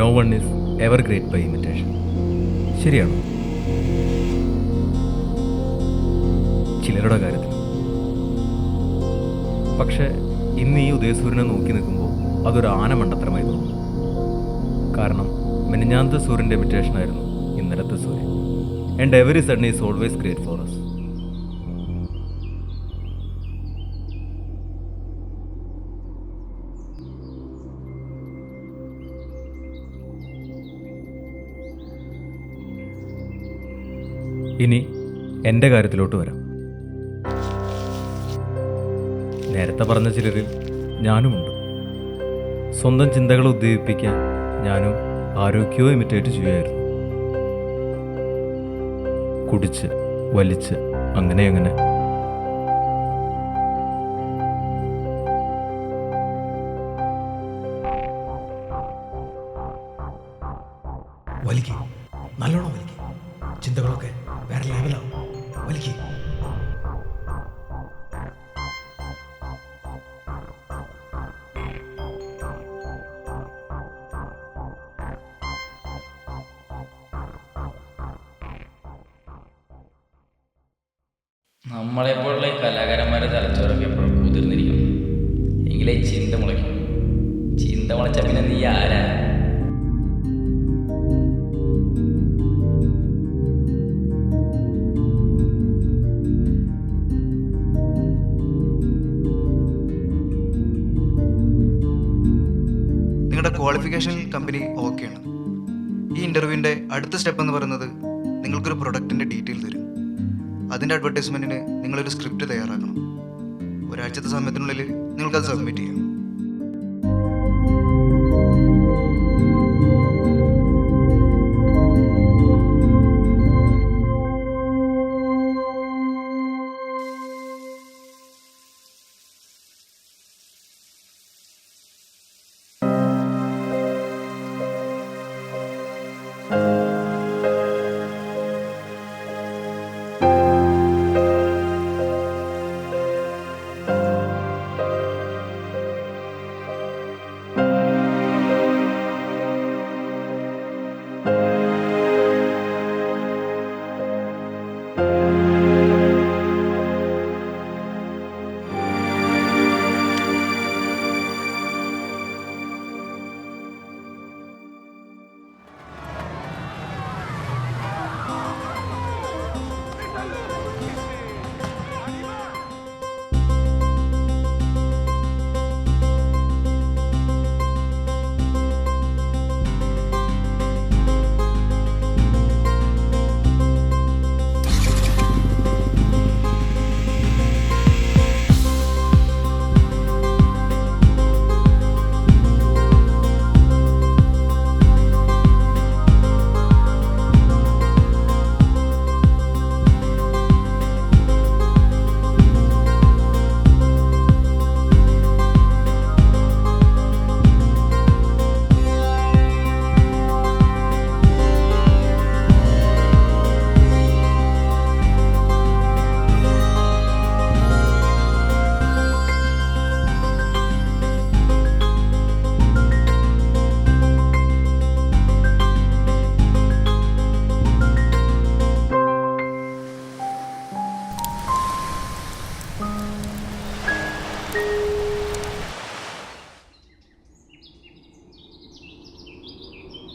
No one is ever great by imitation. ശരിയാണോ? ചിലരുടെ കാര്യത്തിൽ. പക്ഷേ ഇന്ന് ഈ ഉദയസൂര്യനെ നോക്കി നിൽക്കുമ്പോൾ അതൊരു ആനമണ്ടത്തരമായി തോന്നുന്നു. കാരണം മെനിഞ്ഞാന്ത സൂര്യൻ്റെ ഇമിറ്റേഷൻ ആയിരുന്നു ഇന്നലത്തെ സൂര്യൻ. And every sun is always great for us. ഇനി എൻ്റെ കാര്യത്തിലോട്ട് വരാം. നേരത്തെ പറഞ്ഞ ചിലരിൽ ഞാനുമുണ്ട്. സ്വന്തം ചിന്തകളെ ഉദ്ദീപിപ്പിക്കാൻ ഞാനും ആരോഗ്യവും ഇമിറ്റേറ്റ് ചെയ്യുമായിരുന്നു. കുടിച്ച് വലിച്ച് അങ്ങനെ അങ്ങനെ. വലിക്ക്, നല്ലോണം വലിക്ക്. ചിന്തകളൊക്കെ വേറെ ലെവലാവും. വലിക്ക്. നമ്മളെപ്പോലുള്ള ഈ കലാകാരന്മാരുടെ തലച്ചോറൊക്കെ എപ്പോഴും കുതിർന്നിരിക്കണം. എങ്കിലേ ചിന്ത മുളയ്ക്കും. ചിന്ത മുളച്ച പിന്നെ നീ ആരാ? നിങ്ങളുടെ ക്വാളിഫിക്കേഷൻ കമ്പനി ഓക്കെയാണ്. ഈ ഇൻ്റർവ്യൂവിൻ്റെ അടുത്ത സ്റ്റെപ്പ് എന്ന് പറയുന്നത് നിങ്ങൾക്കൊരു പ്രൊഡക്റ്റിൻ്റെ ഡീറ്റെയിൽ തരും. അതിൻ്റെ അഡ്വർടൈസ്മെൻറ്റിന് നിങ്ങളൊരു സ്ക്രിപ്റ്റ് തയ്യാറാക്കണം. ഒരാഴ്ചത്തെ സമയത്തിനുള്ളിൽ നിങ്ങൾക്കത് സബ്മിറ്റ് ചെയ്യാം.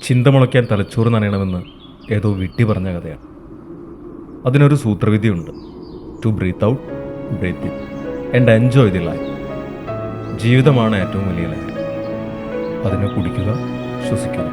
ചിന്ത മുളയ്ക്കാൻ തലച്ചോറ് നനയണമെന്ന് ഏതോ വിട്ടി പറഞ്ഞ കഥയാണ്. അതിനൊരു സൂത്രവിധിയുണ്ട്. To breathe out, breathe in and enjoy the life. ജീവിതമാണ് ഏറ്റവും വലിയ ലഹരി. അതിനെ കുടിക്കുക, ശ്വസിക്കുക.